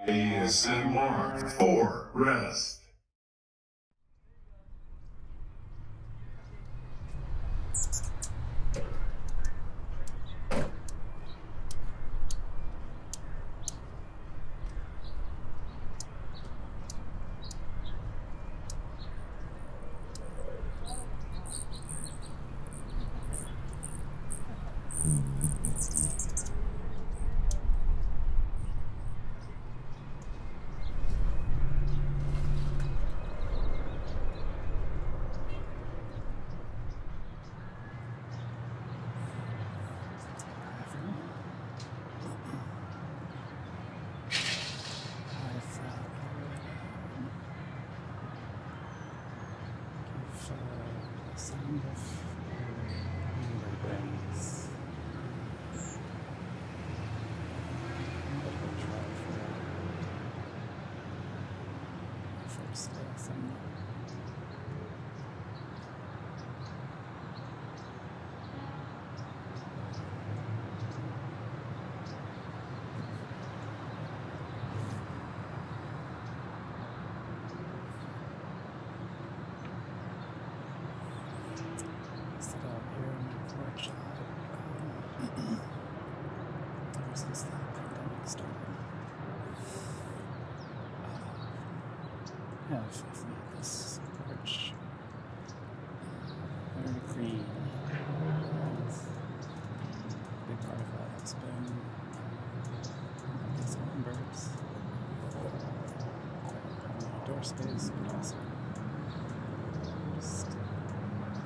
ASMR for rest. Sound of hummingbird wings. But we'll try for first lesson. Sit out here on my porch. Ever since the pandemic started. Yeah, I've made this porch very green. And a big part of that has been these hummingbirds. Outdoor space, but also just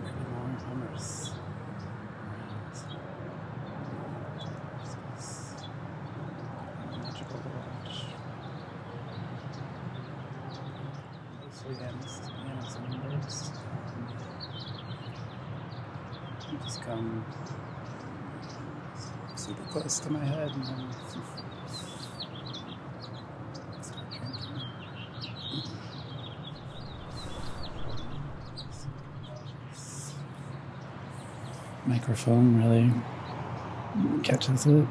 maybe more hummers around. So it's magical to watch. Mostly hummingbirds. Just come super close to my head and then start drinking. Microphone really catches it.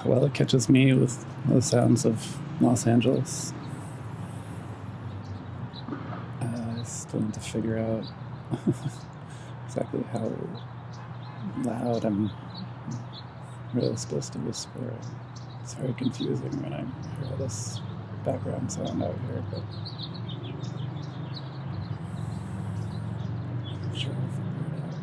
Well, it catches me with the sounds of Los Angeles. I still need to figure out exactly how loud I'm really supposed to whisper. It's very confusing when I hear this background sound out here, but I'm sure I'll figure it out.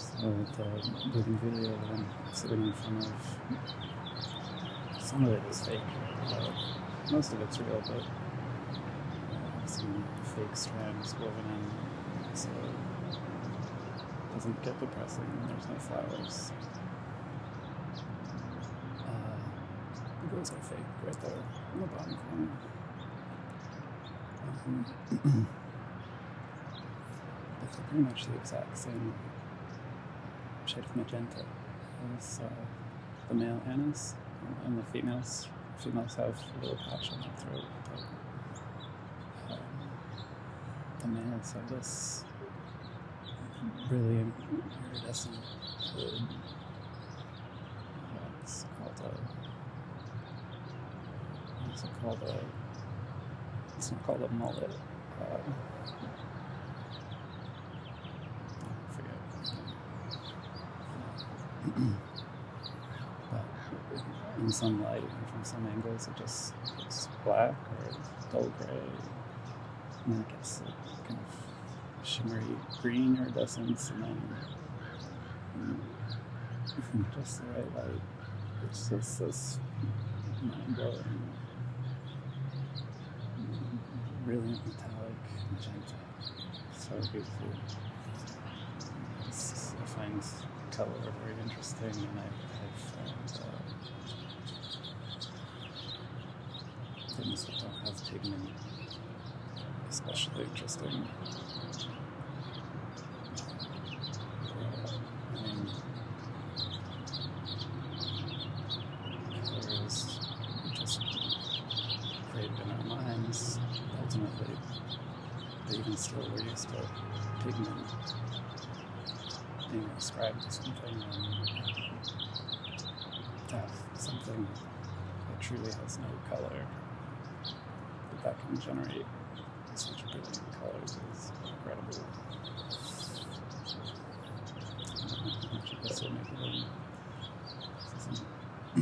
So the moving video that I'm sitting in front of, some of it is fake. Most of it's real, but some fake strands woven in, so it doesn't get depressing when there's no flowers. Those are fake right there in the bottom corner. But they're pretty much the exact same shade of magenta as the male annas, and the females. Females have a little patch on their throat, but the males have this really iridescent hood. It's not called a mullet. I forget. But in sunlight and from some angles it just looks black or dull gray, and then it gets like kind of shimmery green iridescence, and then just the right light, It's just this mind-blowing, brilliant metallic magenta. So beautiful. I find color very interesting, and I've found things that don't have pigment especially interesting. Colors just created in our minds. Ultimately, but even still, we're used to pigment being ascribed to something, and something that truly has no color, that can generate such brilliant colors is incredible. How much of this will make it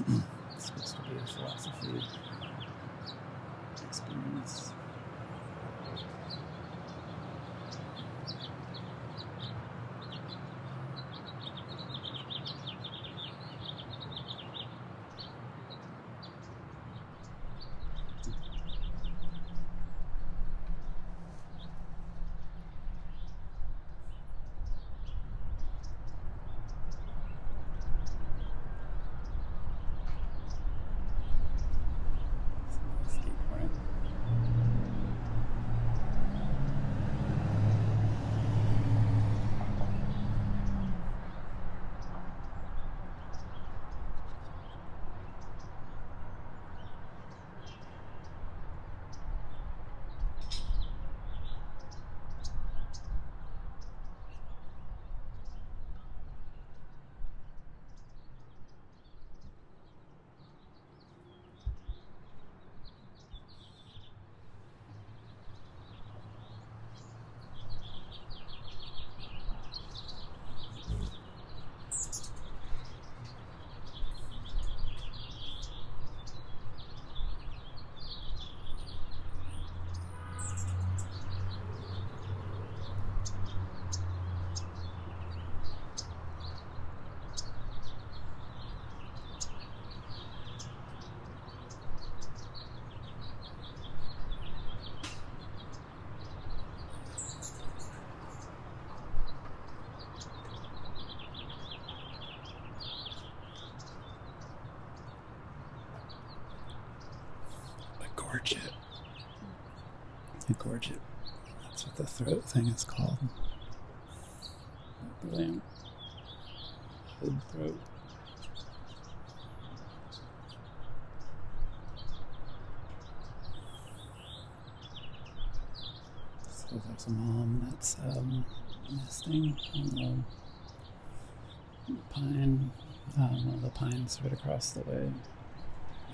in? It's supposed to be a philosophy experience. Gorget. That's what the throat thing is called. Brilliant. Hood throat. So there's a mom that's nesting on the pine, one of the pines right across the way.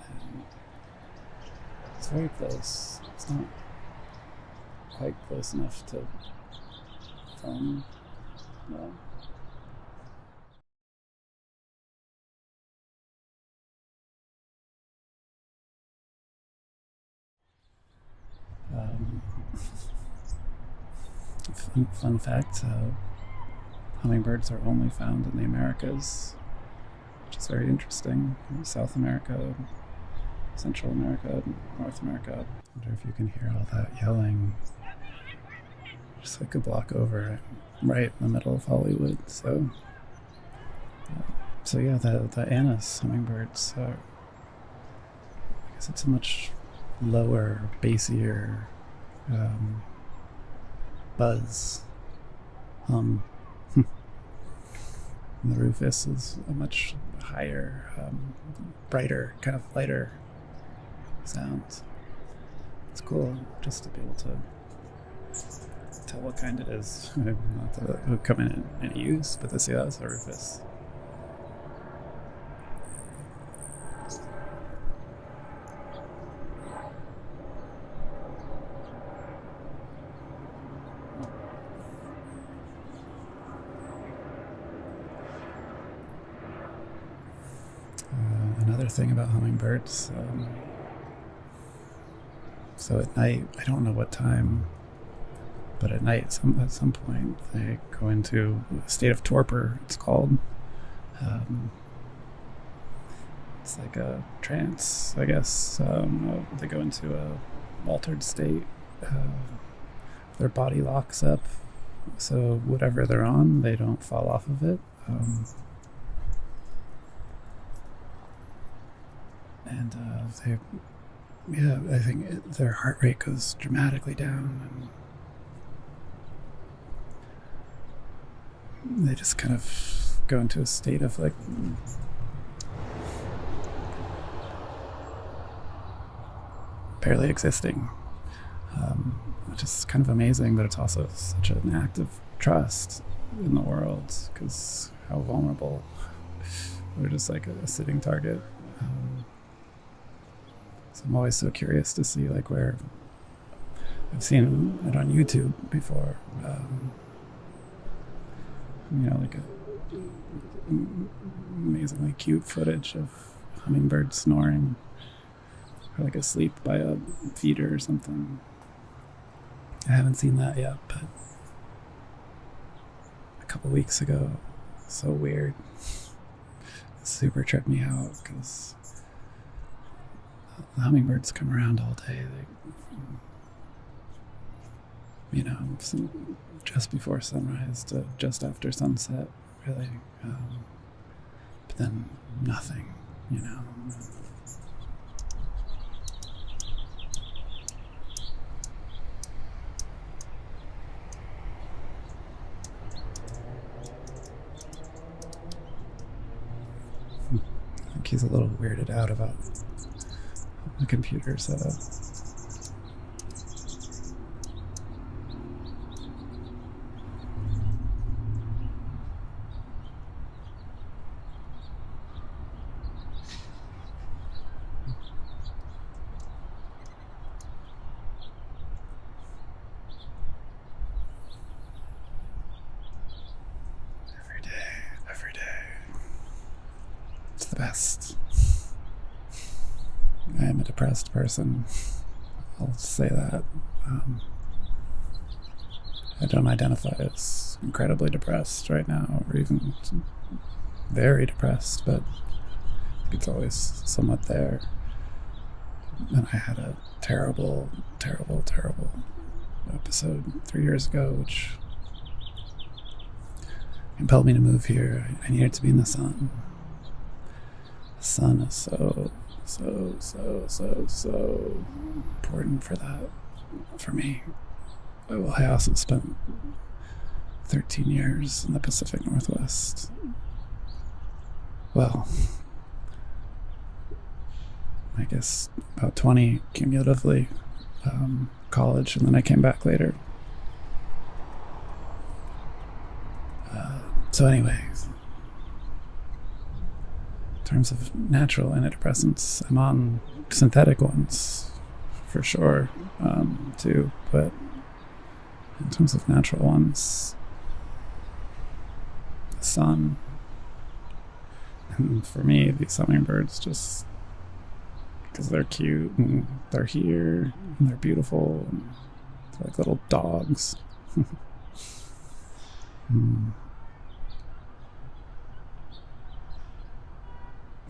And it's very close. It's not quite close enough to film well. Fun fact, hummingbirds are only found in the Americas, which is very interesting. South America, Central America, North America. I wonder if you can hear all that yelling just like a block over, right in the middle of Hollywood. So yeah, the Anna's hummingbirds are, I guess it's a much lower, bassier buzz. And the Rufus is a much higher, brighter, kind of lighter sound. It's cool just to be able to tell what kind it is. Not that it would come in any use, but this, yeah, is a Rufus. Another thing about hummingbirds, so at night, I don't know what time, but at night, at some point, they go into a state of torpor, it's called. It's like a trance, I guess. They go into a altered state. Their body locks up, so whatever they're on, they don't fall off of it. I think their heart rate goes dramatically down, and they just kind of go into a state of like barely existing, which is kind of amazing, but it's also such an act of trust in the world, because how vulnerable we're just like a sitting target. So I'm always so curious to see like where I've seen it on YouTube before, like amazingly cute footage of hummingbirds snoring, or like asleep by a feeder or something. I haven't seen that yet, but a couple weeks ago, so weird. It super tripped me out because the hummingbirds come around all day. Just before sunrise to just after sunset, really. But then nothing, I think he's a little weirded out about the computer setup. Every day. It's the best. I am a depressed person. I'll say that. I don't identify as incredibly depressed right now, or even very depressed, but it's always somewhat there. And I had a terrible, terrible, terrible episode 3 years ago, which compelled me to move here. I needed to be in the sun. The sun is so important for that, for me. Well, I also spent 13 years in the Pacific Northwest. Well, I guess about 20 cumulatively, college, and then I came back later. So anyways, in terms of natural antidepressants, I'm on synthetic ones for sure, too, but in terms of natural ones, the sun, and for me, these hummingbirds, just because they're cute and they're here and they're beautiful and they're like little dogs.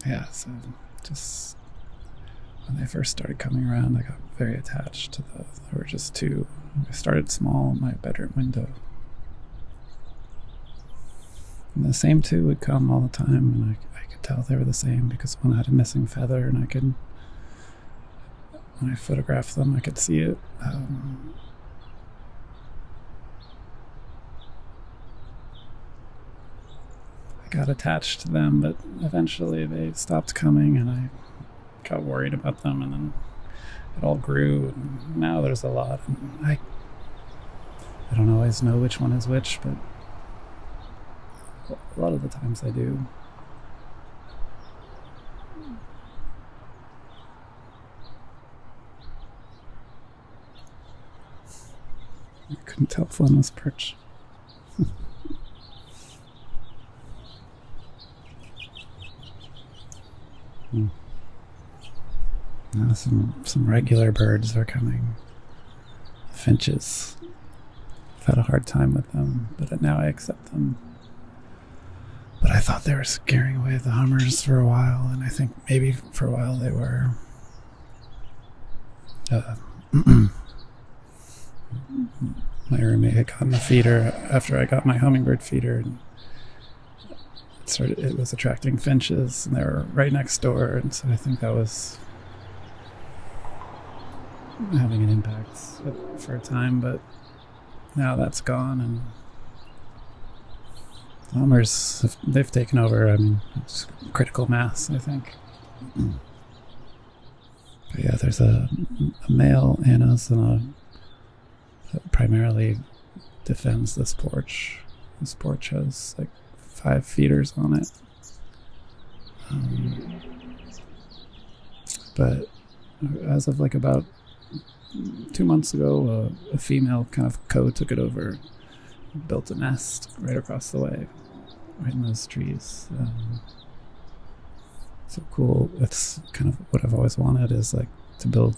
Yeah, so just when they first started coming around, I got very attached to there were just two. I started small in my bedroom window. And the same two would come all the time, and I could tell they were the same because one had a missing feather, and when I photographed them, I could see it. I got attached to them, but eventually they stopped coming, and I got worried about them, and then it all grew, and now there's a lot, and I don't always know which one is which, but a lot of the times I do. I couldn't tell if one was perch. Now some regular birds are coming. Finches. I've had a hard time with them, but now I accept them. But I thought they were scaring away the hummers for a while, and I think maybe for a while they were. My roommate had gotten a feeder after I got my hummingbird feeder, and it was attracting finches, and they were right next door, and so I think that was having an impact for a time, but now that's gone, and the hummers, they've taken over. I mean, it's critical mass, I think. But yeah, there's a male anise and that primarily defends this porch. This porch has like 5 feeders on it. But as of like about 2 months ago, a female kind of took it over, built a nest right across the way, right in those trees. So cool. It's kind of what I've always wanted, is like to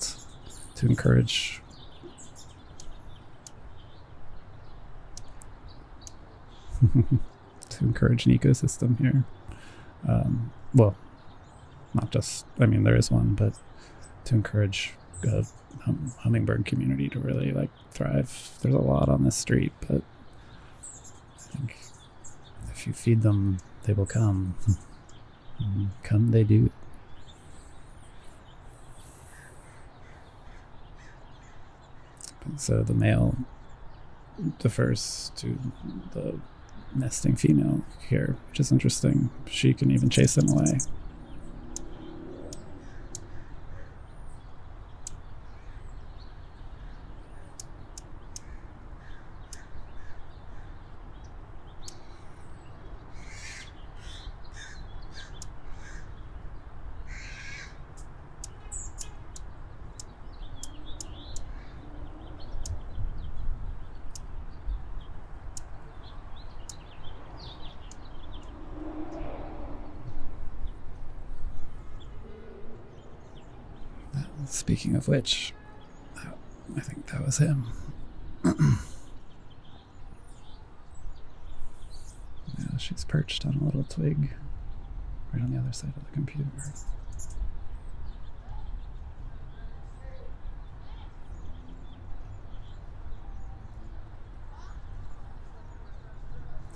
encourage to encourage an ecosystem here. Well, not just, I mean, there is one, but to encourage a hummingbird community to really like thrive. There's a lot on this street, but I think if you feed them, they will come. And come they do. So the male defers to the nesting female here, which is interesting. She can even chase them away. Speaking of which, I think that was him. Yeah, she's perched on a little twig right on the other side of the computer.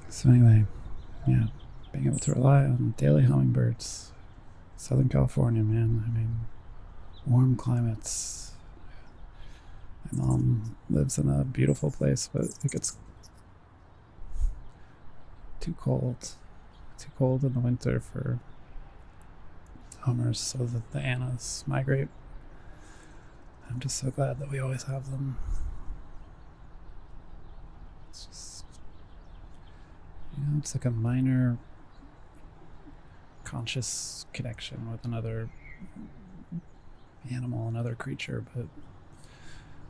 So anyway, yeah, being able to rely on daily hummingbirds. Southern California, man. I mean, warm climates. My mom lives in a beautiful place, but it gets too cold in the winter for hummers, so that the annas migrate. I'm just so glad that we always have them. It's just, it's like a minor conscious connection with another animal, another creature, but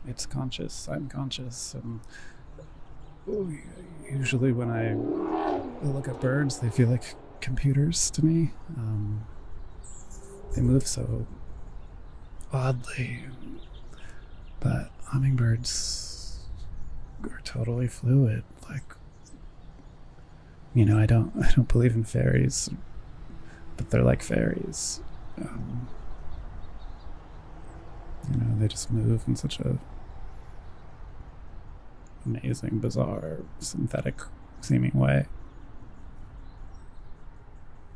it's conscious. I'm conscious, and usually when I look at birds, they feel like computers to me. They move so oddly, but hummingbirds are totally fluid. Like, I don't believe in fairies, but they're like fairies. They just move in such a amazing, bizarre, synthetic seeming way.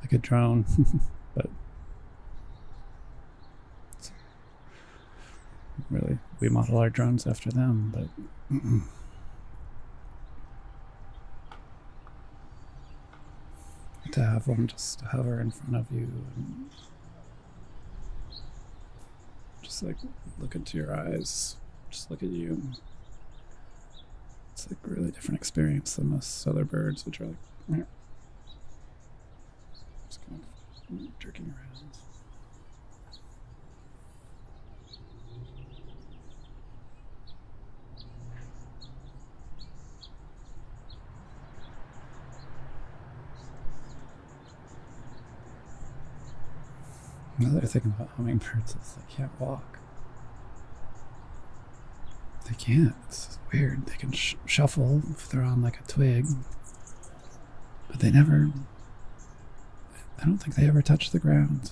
Like a drone, but really, we model our drones after them, but to have one just hover in front of you and just like look into your eyes, just look at you. It's like a really different experience than most other birds, which are like just kind of jerking around. Another thing about hummingbirds is they can't walk. They can't. It's weird. They can shuffle if they're on like a twig, but they never I don't think they ever touch the ground.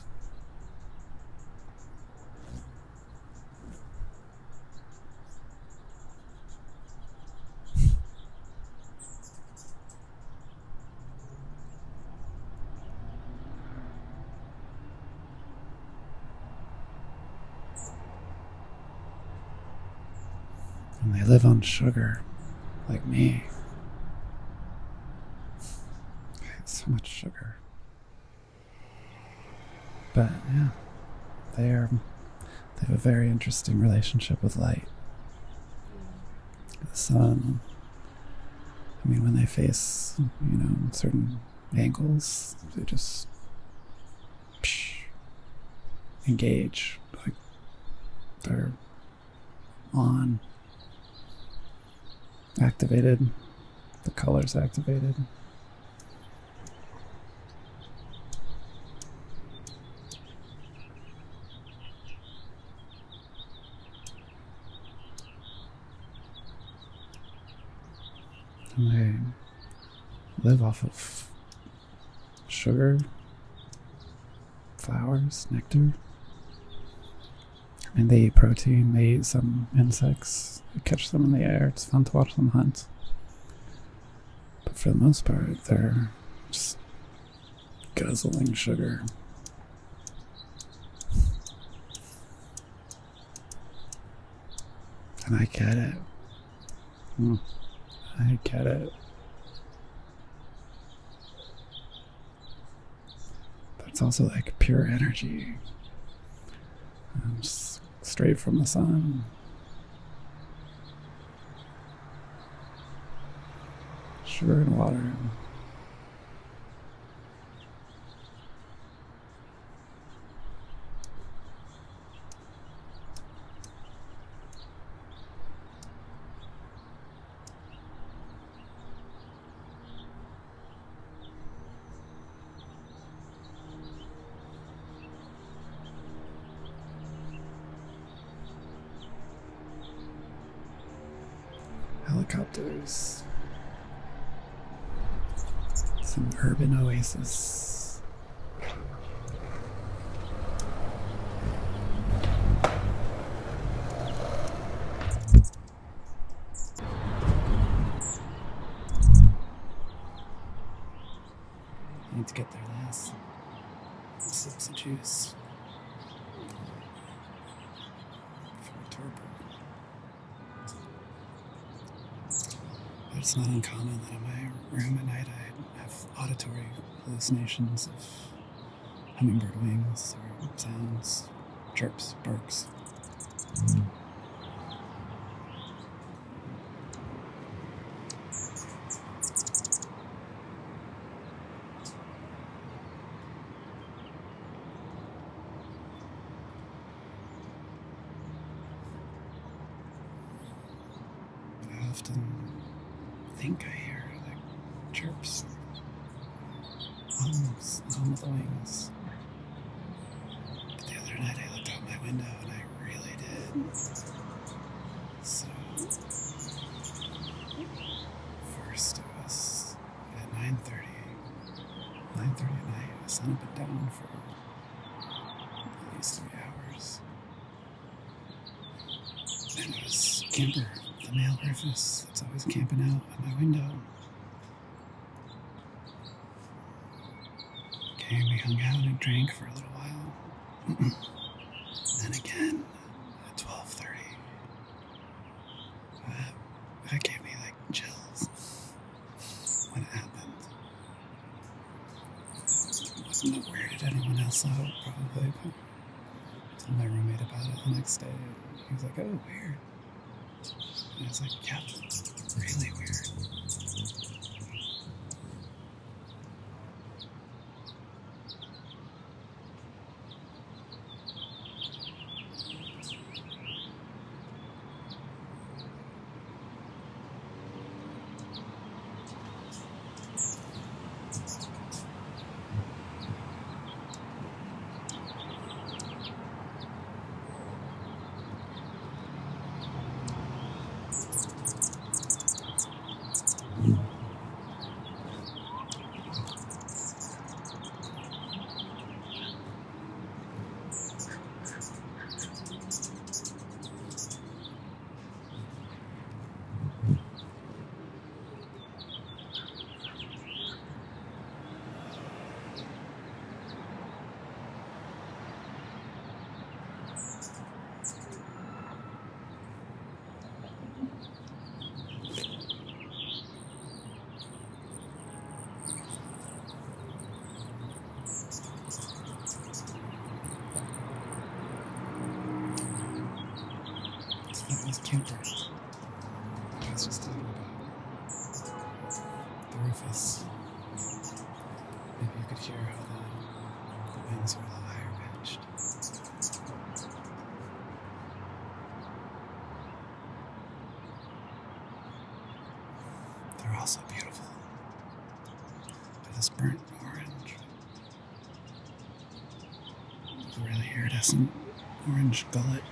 And they live on sugar, like me. So much sugar. But yeah, they have a very interesting relationship with light. The sun, I mean, when they face, certain angles, they just engage, like they're on, activated, the color's activated. And they live off of sugar, flowers, nectar. And they eat protein, they eat some insects, they catch them in the air. It's fun to watch them hunt. But for the most part, they're just guzzling sugar. And I get it. I get it. But it's also like pure energy. Just straight from the sun. Sugar and water. Helicopters. Some urban oasis. I need to get there last. Sips of juice. For turbo. But it's not uncommon that in my room at night I have auditory hallucinations of hummingbird wings or sounds, chirps, barks. I often think I hear like chirps, hums, the hum of the wings. But the other night I looked out my window and I really did. So first it was at 9:30 at night. The sun had been down for at least 3 hours. And it was Camper, the male griffiths that's always camping out at my window. Came, we hung out and drank for a little while. Then again, at 12:30. That gave me like chills when it happened. It wasn't that weirded anyone else out, probably, but I told my roommate about it the next day. He was like, oh, weird. And I was like, yeah, really weird. That was camper. I was just talking about the rufous. Maybe you could hear how the wings are a little higher pitched. They're also beautiful. They're this burnt orange. With a really iridescent orange gullet.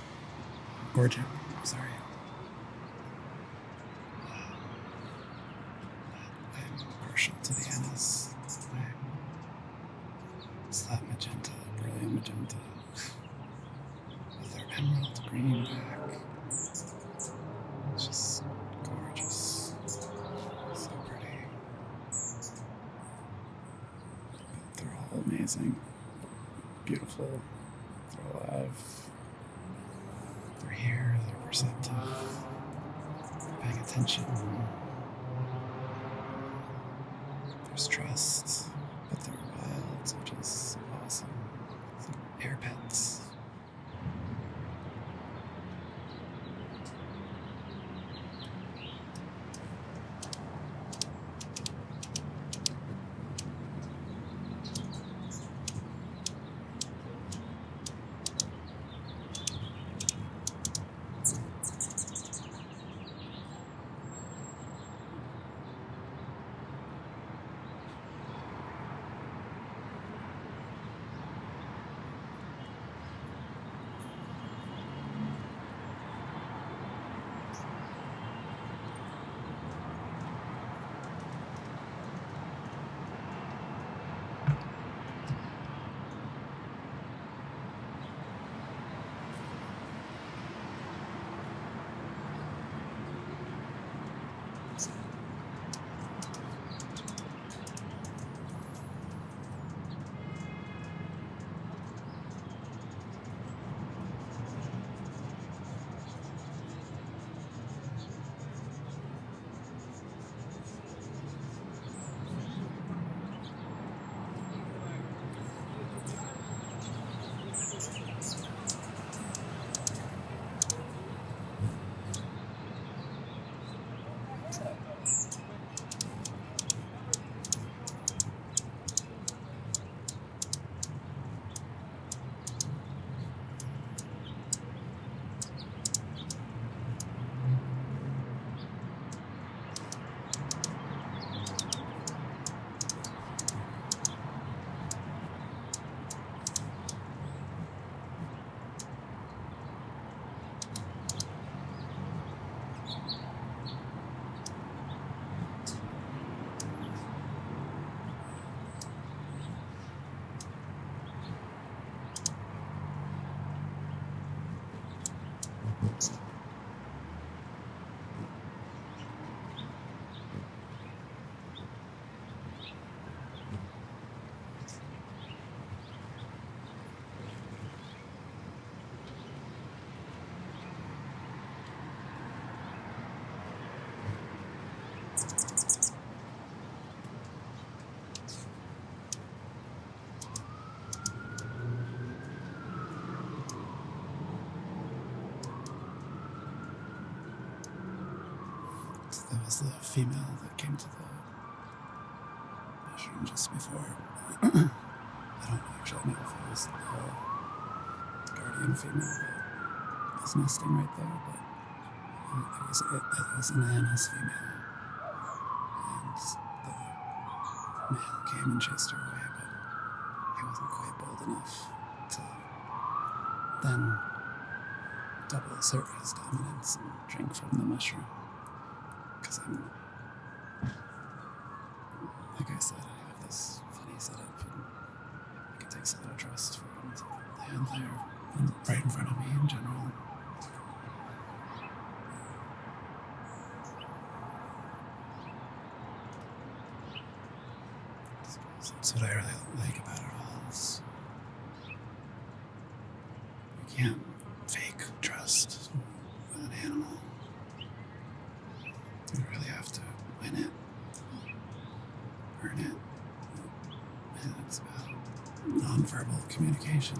Gorget, sorry. I'm partial to the anise. It's that magenta, brilliant magenta, with their emerald green back. It's just gorgeous. So pretty. They're all amazing. Beautiful. They're alive. They're here, they're perceptive, they're paying attention. There's trust, but they're wild, which is awesome. Air pets. That was the female that came to the mushroom just before. I don't actually know if it was the guardian female that was nesting right there, but it was an anise female. And the male came and chased her away, but he wasn't quite bold enough to then double assert his dominance and drink from the mushroom. Because like I said, I have this funny setup, and it takes a lot of trust for him to land there, right in front of me in general. That's what I really like about it all. Is you can't fake trust with an animal. You really have to win it, earn it, and it's about nonverbal communication.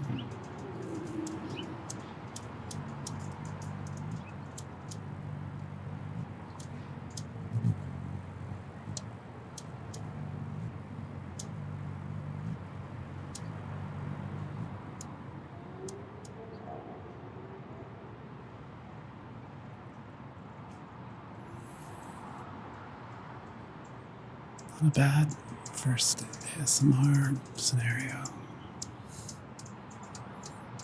a bad first ASMR scenario.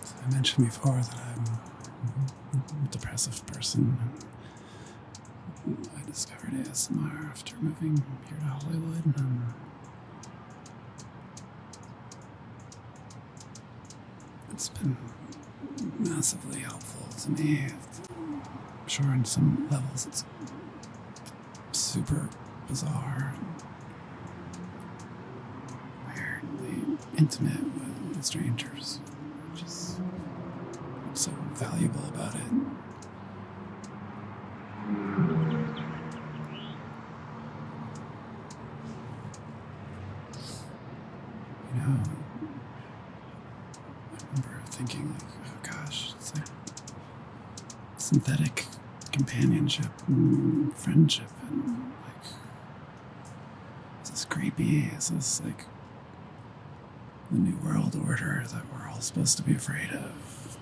So I mentioned before that I'm a depressive person. I discovered ASMR after moving here to Hollywood. It's been massively helpful to me. I'm sure on some levels it's super bizarre, weirdly intimate with strangers, which is what's so valuable about it. You know, I remember thinking, like, oh gosh, it's like synthetic companionship and friendship, and like, is this creepy? Is this like the new world order that we're all supposed to be afraid of?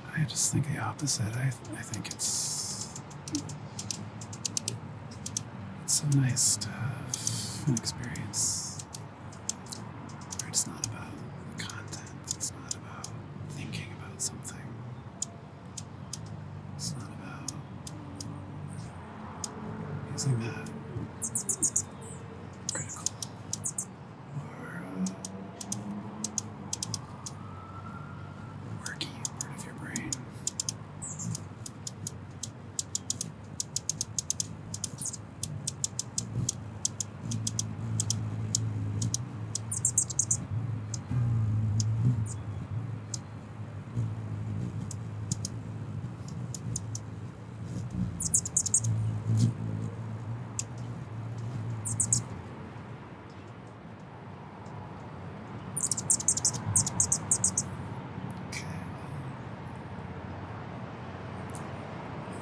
But I just think the opposite. I think it's so nice to have an experience where it's not about the content, it's not about thinking about something, it's not about using that critical or worky part of your brain.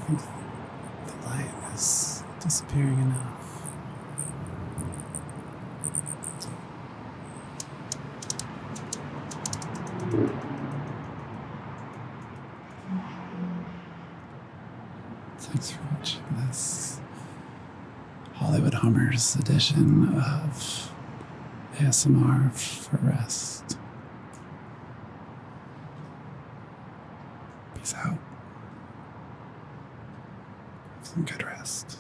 I think the light is disappearing enough. Thanks for watching this Hollywood Hummers edition of ASMR for Rest. Peace out. Some good rest.